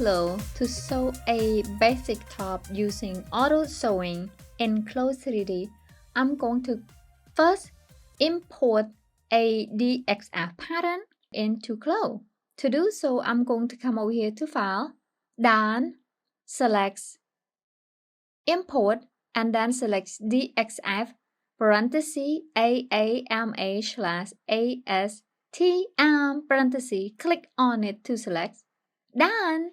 CLO to sew a basic top using auto sewing in Close 3D, I'm going to first import a DXF pattern into CLO. To do so, I'm going to come over here to File, then select Import, and then select DXF parenthesis AAMA/ASTM parenthesis. Click on it to select. Then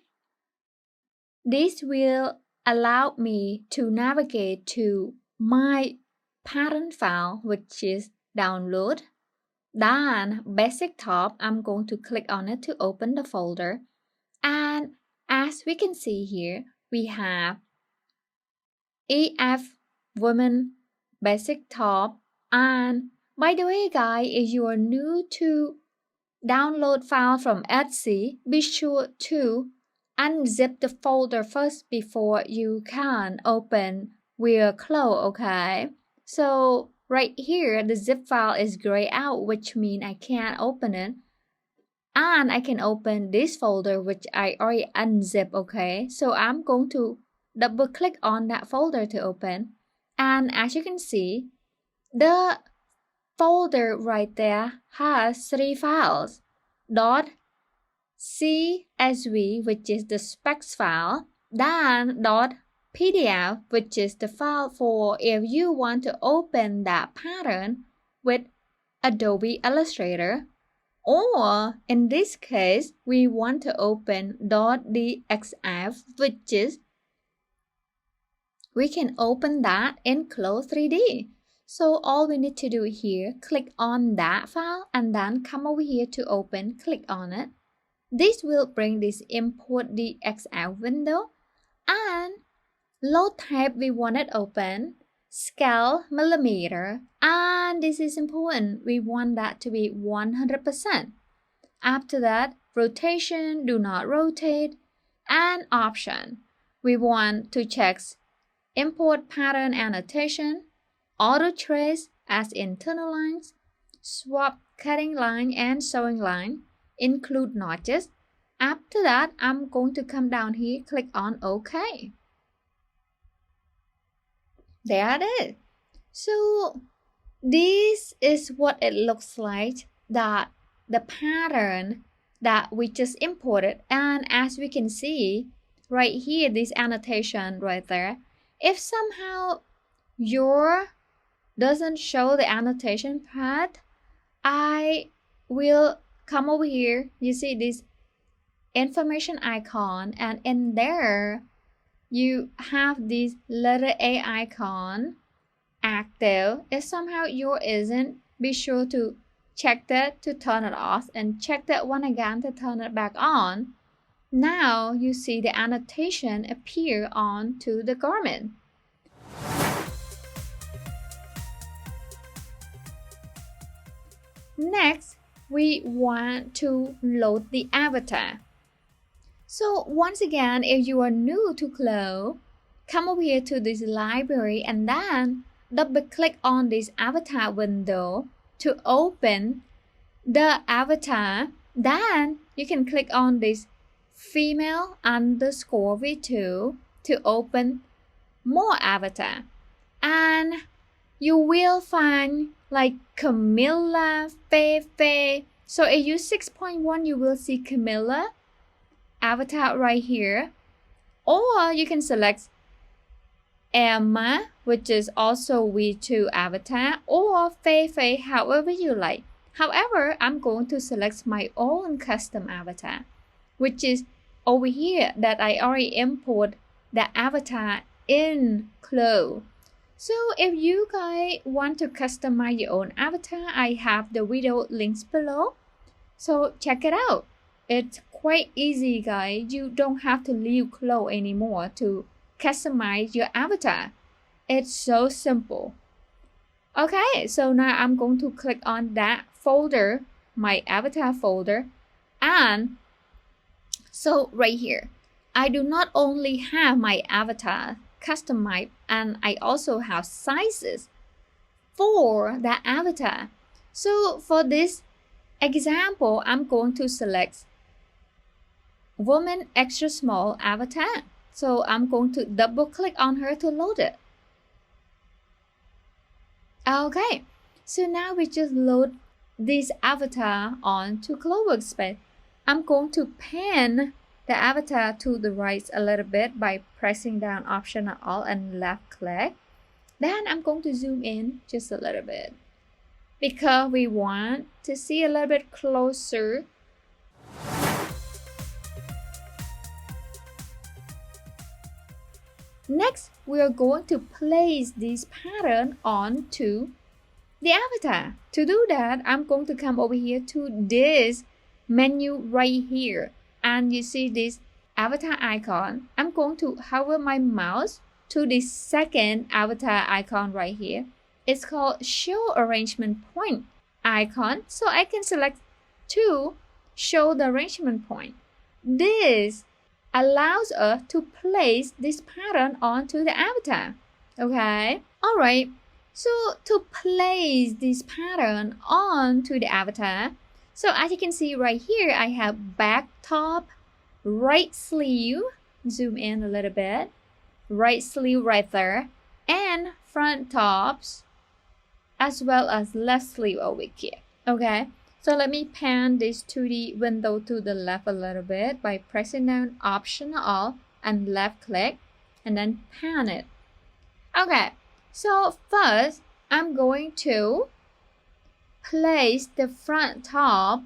this will allow me to navigate to my pattern file, which is download. Then basic top, I'm going to click on it to open the folder. And as we can see here, we have EF women basic top. And by the way, guys, if you are new to download file from Etsy, be sure to unzip the folder first before you can open via CLO, okay? So right here, the zip file is grayed out, which means I can't open it. And I can open this folder, which I already unzip, okay? So I'm going to double click on that folder to open. And as you can see, the folder right there has 3 files. .csv, which is the specs file, then .pdf, which is the file for if you want to open that pattern with Adobe Illustrator, or in this case, we want to open .dxf, which is we can open that in Close 3D. So all we need to do here, click on that file and then come over here to open, click on it. This will bring this import DXF window, and load type we want it open, scale millimeter, and this is important, we want that to be 100%. After that, rotation, do not rotate, and option. We want to check import pattern annotation, auto trace as internal lines, swap cutting line and sewing line, include notches. After that, I'm going to come down here, click on OK. There it is. So this is what it looks like, that the pattern that we just imported. And as we can see right here, this annotation right there, if somehow your doesn't show the annotation part, I will come over here. You see this information icon, and in there you have this letter A icon active. If somehow yours isn't, be sure to check that to turn it off and check that one again to turn it back on. Now you see the annotation appear onto the garment. Next, we want to load the avatar. So once again, if you are new to CLO, come over here to this library and then double click on this avatar window to open the avatar. Then you can click on this female underscore v2 to open more avatar. And you will find like Camilla, Fefe. So if you 6.1, you will see Camilla avatar right here. Or you can select Emma, which is also V2 avatar, or Fefe, however you like. However, I'm going to select my own custom avatar, which is over here that I already import the avatar in CLO. So if you guys want to customize your own avatar, I have the video links below. So check it out. It's quite easy, guys. You don't have to leave CLO anymore to customize your avatar. It's so simple. Okay, so now I'm going to click on that folder, my avatar folder. And so right here, I do not only have my avatar customized, and I also have sizes for that avatar. So for this example, I'm going to select woman extra small avatar. So I'm going to double click on her to load it. Okay, so now we just load this avatar onto CLO Workspace. I'm going to pan the avatar to the right a little bit by pressing down Option and Alt and left click. Then I'm going to zoom in just a little bit because we want to see a little bit closer. Next, we are going to place this pattern onto the avatar. To do that, I'm going to come over here to this menu right here. And you see this avatar icon. I'm going to hover my mouse to the second avatar icon right here. It's called Show Arrangement Point icon. So I can select to show the arrangement point. This allows us to place this pattern onto the avatar. Okay, alright, so to place this pattern onto the avatar, so as you can see right here, I have back top, right sleeve, zoom in a little bit, right sleeve right there, and front tops, as well as left sleeve over here. Okay, so let me pan this 2D window to the left a little bit by pressing down Option Alt and left click and then pan it. Okay, so first I'm going to place the front top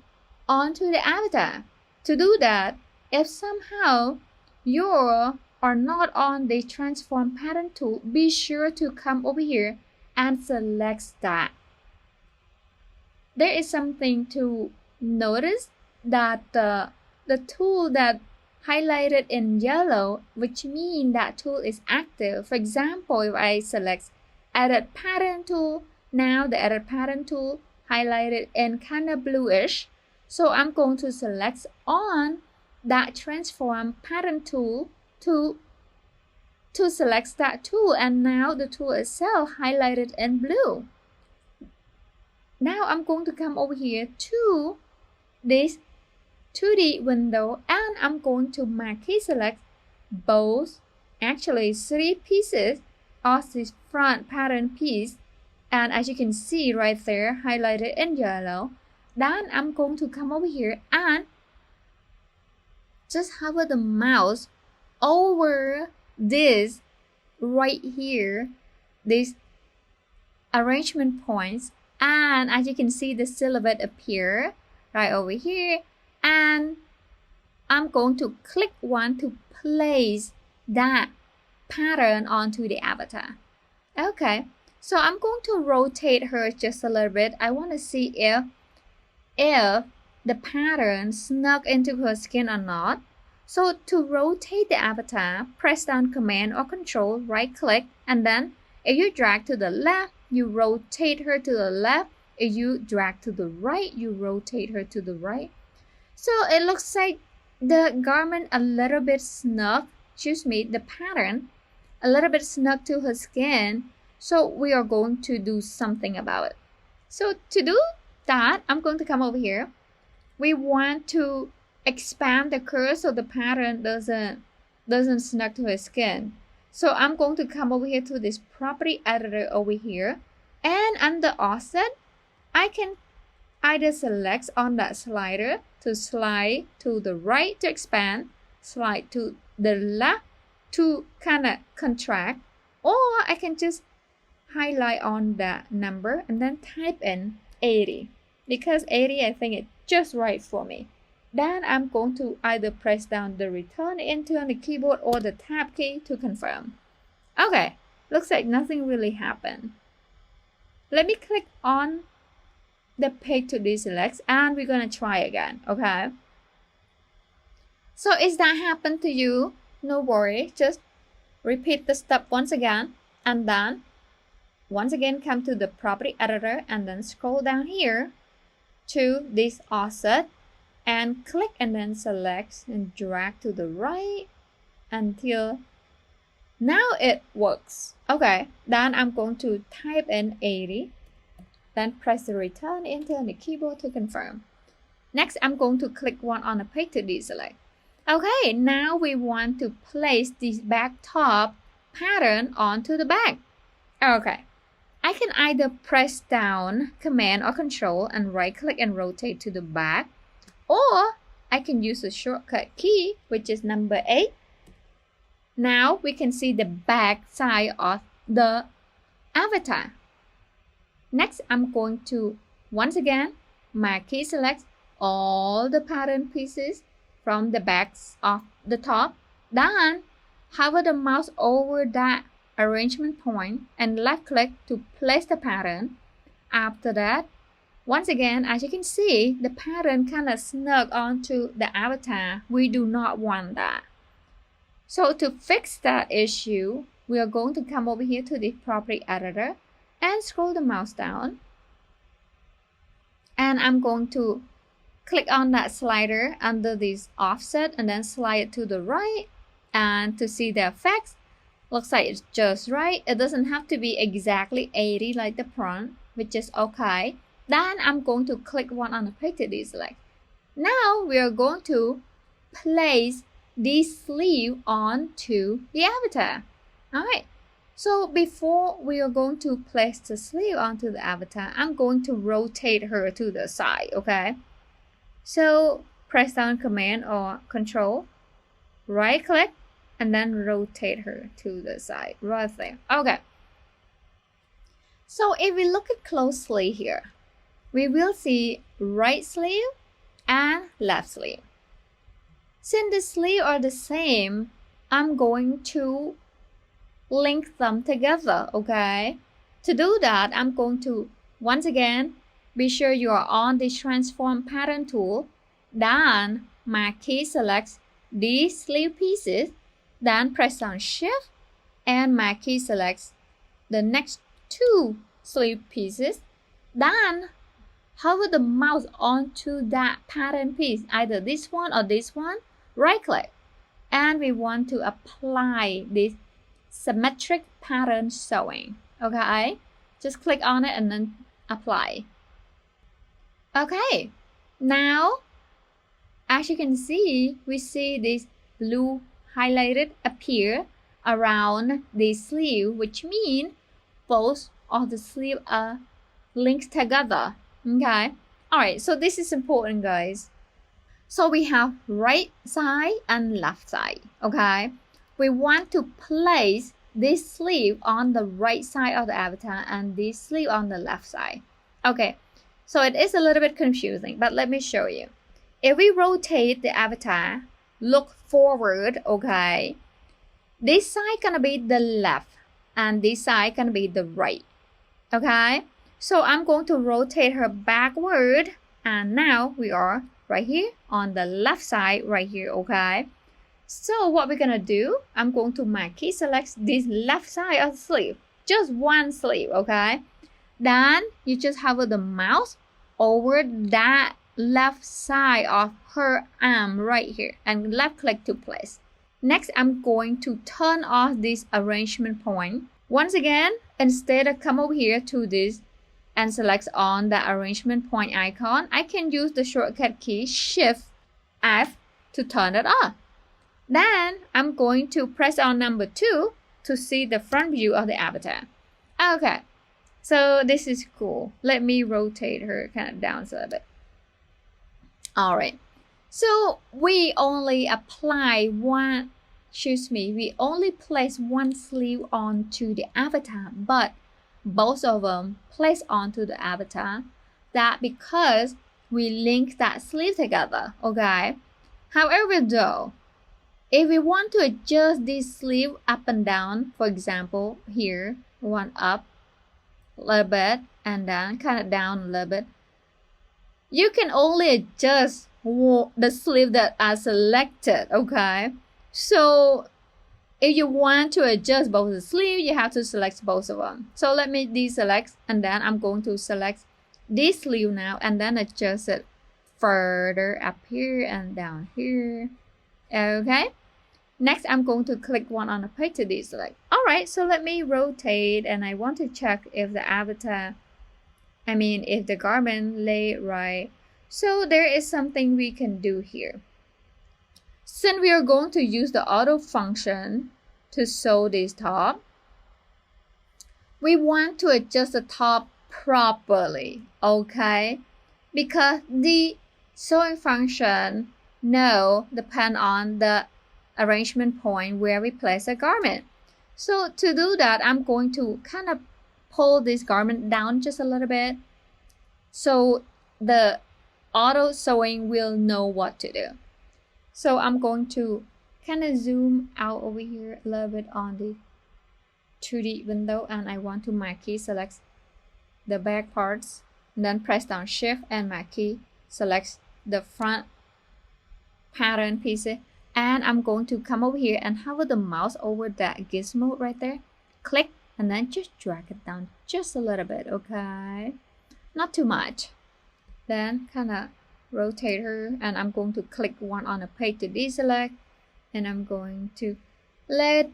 onto the avatar. To do that, if somehow you are not on the transform pattern tool, be sure to come over here and select that. There is something to notice that the tool that highlighted in yellow, which means that tool is active. For example, if I select Edit Pattern tool, now the Edit Pattern tool highlighted in kind of bluish. So I'm going to select on that Transform Pattern tool to select that tool, and now the tool itself highlighted in blue. Now I'm going to come over here to this 2D window and I'm going to marquee select both, actually 3 pieces of this front pattern piece, and as you can see right there highlighted in yellow. Then I'm going to come over here and just hover the mouse over this right here, this arrangement points, and as you can see the silhouette appear right over here, and I'm going to click one to place that pattern onto the avatar. Okay, so I'm going to rotate her just a little bit. I want to see if the pattern snuck into her skin or not. So to rotate the avatar, press down Command or Control, right click, and then if you drag to the left, you rotate her to the left. If you drag to the right, you rotate her to the right. So it looks like the garment a little bit snug, the pattern a little bit snug to her skin. So we are going to do something about it. So to do that, I'm going to come over here. We want to expand the curve so the pattern doesn't snug to her skin. So I'm going to come over here to this property editor over here, and under offset, I can either select on that slider to slide to the right to expand, slide to the left to kind of contract, or I can just highlight on that number and then type in 80, because 80 I think it's just right for me. Then I'm going to either press down the return enter on the keyboard or the tab key to confirm. Okay, looks like nothing really happened. Let me click on the pick to deselect and we're gonna try again. Okay, so is that happened to you? No worry, just repeat the step once again, and then once again come to the property editor and then scroll down here to this offset and click and then select and drag to the right until now it works. Okay, then I'm going to type in 80, then press the return enter on the keyboard to confirm. Next, I'm going to click one on the page to deselect. Okay, now we want to place this back top pattern onto the back. Okay, I can either press down Command or Control and right click and rotate to the back, or I can use the shortcut key, which is number 8. Now we can see the back side of the avatar. Next, I'm going to once again marquee select all the pattern pieces from the backs of the top. Then hover the mouse over that arrangement point and left click to place the pattern. After that, once again, as you can see, the pattern kind of snug onto the avatar. We do not want that. So to fix that issue, we are going to come over here to the property editor and scroll the mouse down. And I'm going to click on that slider under this offset and then slide it to the right. And to see the effects, looks like it's just right. It doesn't have to be exactly 80 like the front, which is okay. Then I'm going to click one on the page to deselect. Now we are going to place this sleeve onto the avatar. Alright, so before we are going to place the sleeve onto the avatar, I'm going to rotate her to the side, okay? So press down Command or Control, right click, and then rotate her to the side, right there. Okay. So if we look at closely here, we will see right sleeve and left sleeve. Since the sleeves are the same, I'm going to link them together, okay? To do that, I'm going to, once again, be sure you are on the Transform Pattern tool. Then, marquee select these sleeve pieces. Then press down Shift and marquee select the next 2 sleeve pieces. Then, hover the mouse onto that pattern piece, either this one or this one. Right click, and we want to apply this symmetric pattern sewing. Okay, just click on it and then apply. Okay, now as you can see, we see this blue highlighted appear around the sleeve, which means both of the sleeve are linked together. Okay, alright, so this is important, guys. So we have right side and left side, okay? We want to place this sleeve on the right side of the avatar and this sleeve on the left side. Okay, so it is a little bit confusing, but let me show you. If we rotate the avatar, look forward, okay? This side gonna be the left and this side gonna be the right, okay? So I'm going to rotate her backward, and now we are right here on the left side right here, okay? So what we're gonna do, I'm going to marquee select this left side of the sleeve, just one sleeve, okay? Then you just hover the mouse over that left side of her arm right here and left click to place. Next, I'm going to turn off this arrangement point. Once again, instead of come over here to this and select on the arrangement point icon, I can use the shortcut key Shift F to turn it on. Then I'm going to press on number 2 to see the front view of the avatar. Okay, so this is cool. Let me rotate her kind of down a little bit. Alright, so we only place one sleeve onto the avatar, but both of them place onto the avatar. That because we link that sleeve together, okay? However though, if we want to adjust this sleeve up and down, for example, here, one up a little bit and then kind of down a little bit, you can only adjust the sleeve that are selected, okay? So if you want to adjust both the sleeve, you have to select both of them. So let me deselect, and then I'm going to select this sleeve now and then adjust it further up here and down here. Okay. Next, I'm going to click one on the page to deselect. Alright, so let me rotate, and I want to check if the if the garment lay right. So there is something we can do here. Since we are going to use the auto function to sew this top, we want to adjust the top properly, okay? Because the sewing function depend on the arrangement point where we place a garment. So to do that, I'm going to kind of pull this garment down just a little bit so the auto sewing will know what to do. So I'm going to kind of zoom out over here a little bit on the 2D window, and I want to marquee select the back parts, and then press down shift and marquee select the front pattern pieces, and I'm going to come over here and hover the mouse over that gizmo right there, click, and then just drag it down just a little bit, okay? Not too much. Then kind of rotate her, and I'm going to click one on the page to deselect, and I'm going to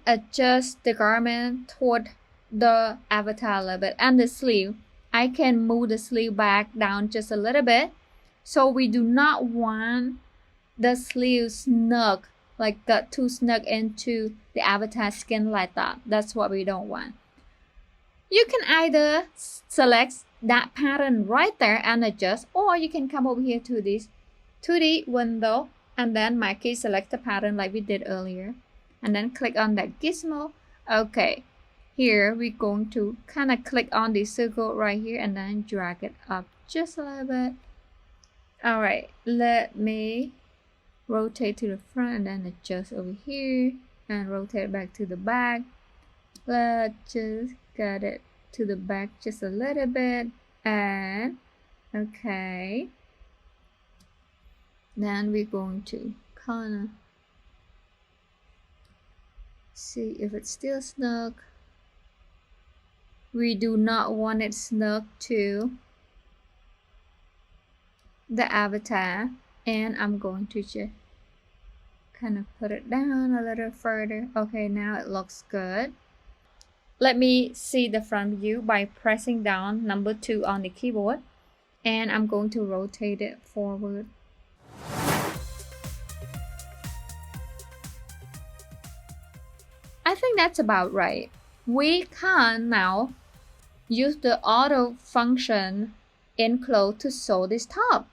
adjust the garment toward the avatar a little bit. And the sleeve, I can move the sleeve back down just a little bit, so we do not want the sleeve snug, like got too snug into the avatar skin like that. That's what we don't want. You can either select that pattern right there and adjust, or you can come over here to this 2D window and then marquee select the pattern like we did earlier, and then click on that gizmo. Okay, here we're going to kind of click on the circle right here and then drag it up just a little bit. All right, let me rotate to the front and then adjust over here and rotate back to the back. Let's just get it to the back just a little bit, and okay, then we're going to kind of see if it's still snug. We do not want it snug to the avatar, and I'm going to just kind of put it down a little further. Okay, now it looks good. Let me see the front view by pressing down number 2 on the keyboard, and I'm going to rotate it forward. I think that's about right. We can now use the auto function in close to sew this top.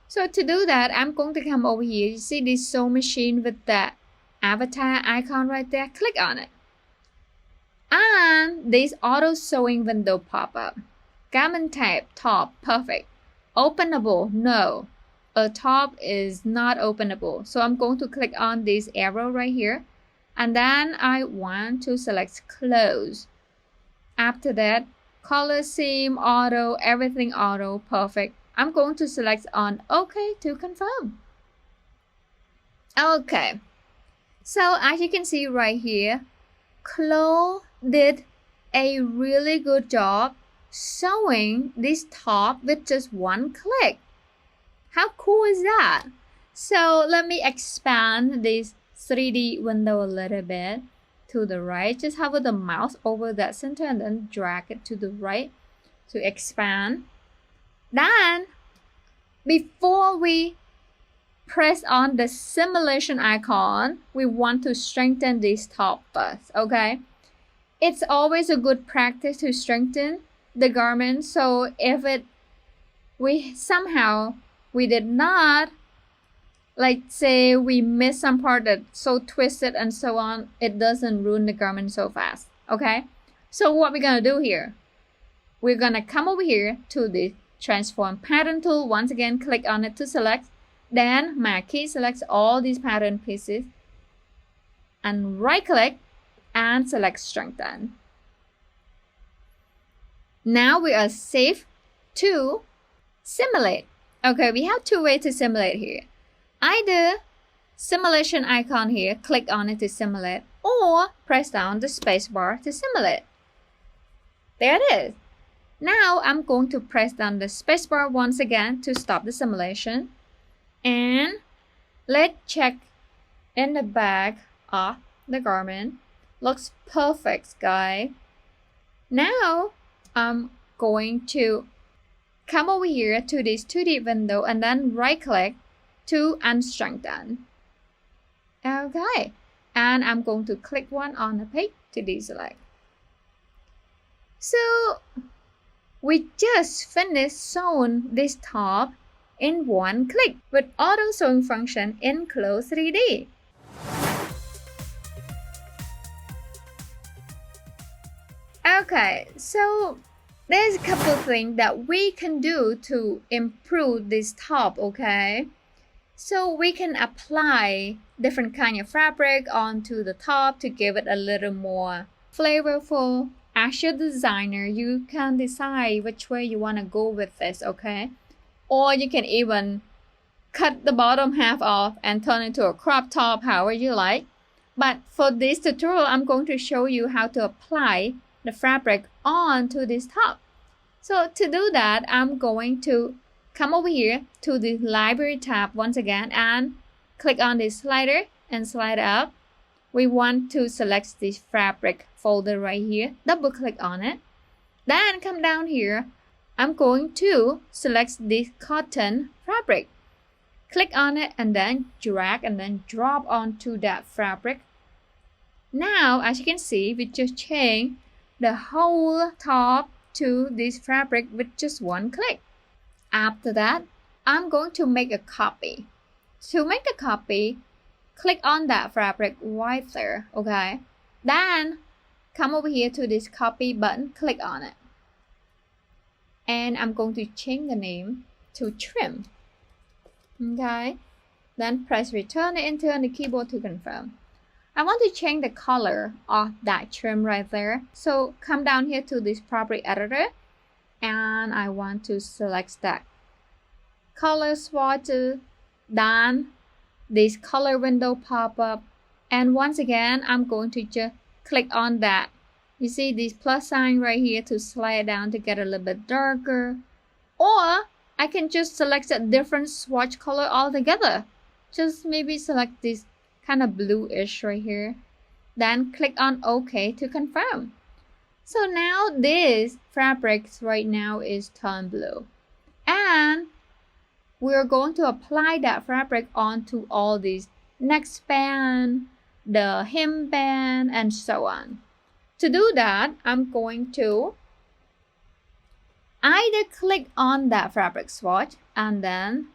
So to do that, I'm going to come over here. You see this sew machine with that avatar icon right there? Click on it. And this auto sewing window pop up. Garment type, top, perfect. Openable, no. A top is not openable. So I'm going to click on this arrow right here. And then I want to select close. After that, color scheme, auto, everything auto, perfect. I'm going to select on OK to confirm. Okay. So as you can see right here, Chloe did a really good job sewing this top with just one click. How cool is that? So let me expand this 3D window a little bit to the right. Just hover the mouse over that center and then drag it to the right to expand. Then, before we press on the simulation icon, we want to strengthen this top first, okay? It's always a good practice to strengthen the garment, so if we did not, like say we miss some part that's so twisted and so on, it doesn't ruin the garment so fast, okay? So what we're gonna do here, we're gonna come over here to the transform pattern tool. Once again, click on it to select, then marquee select all these pattern pieces and right click and select strengthen. Now we are safe to simulate. Okay, we have 2 ways to simulate here. Either simulation icon here, click on it to simulate, or press down the space bar to simulate. There it is. Now I'm going to press down the space bar once again to stop the simulation. And let's check in the back of the garment. Looks perfect, guys. Now I'm going to come over here to this 2D window and then right click to unstrengthen. Okay, and I'm going to click one on the page to deselect. So we just finished showing this top in one click with auto showing function in Close 3D. Okay, so there's a couple things that we can do to improve this top, okay? So we can apply different kind of fabric onto the top to give it a little more flavorful. As your designer, you can decide which way you want to go with this, okay? Or you can even cut the bottom half off and turn it into a crop top, however you like. But for this tutorial, I'm going to show you how to apply the fabric onto this top. So to do that, I'm going to come over here to the library tab once again and click on this slider and slide up. We want to select this fabric folder right here, double click on it. Then come down here, I'm going to select this cotton fabric. Click on it and then drag and then drop onto that fabric. Now, as you can see, we just change the whole top to this fabric with just one click. After that, I'm going to make a copy. To make a copy, click on that fabric right there, okay? Then, come over here to this copy button, click on it. And I'm going to change the name to trim. Okay? Then press return and enter on the keyboard to confirm. I want to change the color of that trim right there. So come down here to this property editor and I want to select that color swatch. Then this color window pop up. And once again, I'm going to just click on that. You see this plus sign right here to slide down to get a little bit darker. Or I can just select a different swatch color altogether. Just maybe select this kind of bluish right here. Then click on OK to confirm. So now this fabric right now is turned blue. And we're going to apply that fabric onto all these neckband, the hemband, and so on. To do that, I'm going to either click on that fabric swatch and then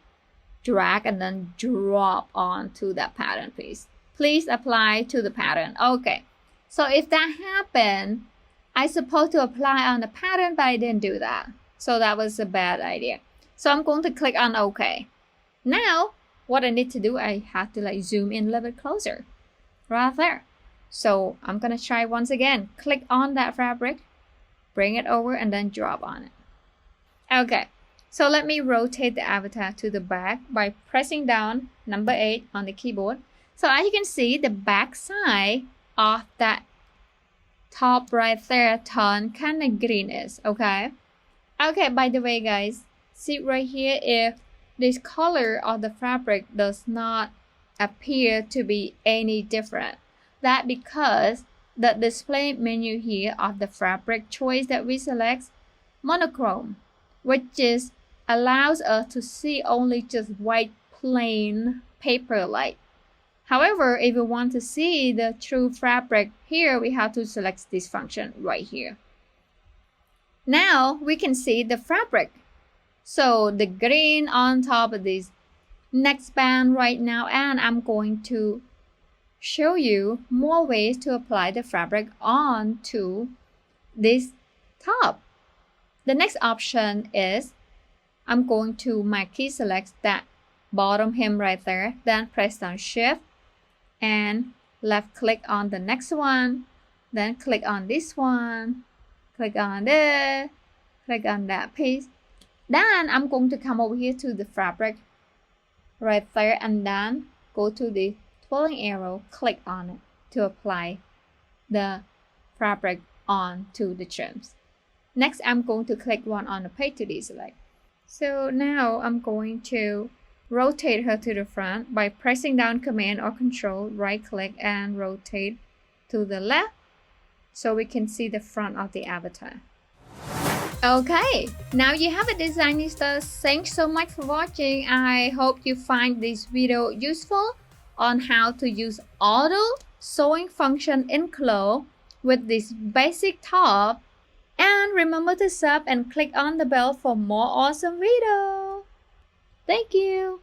drag and then drop onto that pattern piece. Please apply to the pattern. Okay, so if that happened, I supposed to apply on the pattern, but I didn't do that. So that was a bad idea. So I'm going to click on OK. Now, what I need to do, I have to zoom in a little bit closer. Right there. So I'm going to try once again. Click on that fabric, bring it over, and then drop on it. Okay. So let me rotate the avatar to the back by pressing down number 8 on the keyboard. So as you can see, the back side of that top right there turned kind of greenish, okay? Okay, by the way, guys, see right here, if this color of the fabric does not appear to be any different, that because the display menu here of the fabric choice that we select, monochrome, which is allows us to see only just white plain paper light. However, if we want to see the true fabric here, we have to select this function right here. Now we can see the fabric. So the green on top of this neckband right now, and I'm going to show you more ways to apply the fabric onto this top. The next option is I'm going to my key select that bottom hem right there, then press down shift and left click on the next one, then click on this one, click on this, click on that piece. Then I'm going to come over here to the fabric right there and then go to the twirling arrow, click on it to apply the fabric onto the trims. Next, I'm going to click one on the page to deselect. So now I'm going to rotate her to the front by pressing down Command or Control, right click and rotate to the left so we can see the front of the avatar. Okay, now you have it, Designistas. Thanks so much for watching. I hope you find this video useful. on how to use auto sewing function in CLO with this basic top. And remember to sub and click on the bell for more awesome videos. Thank you.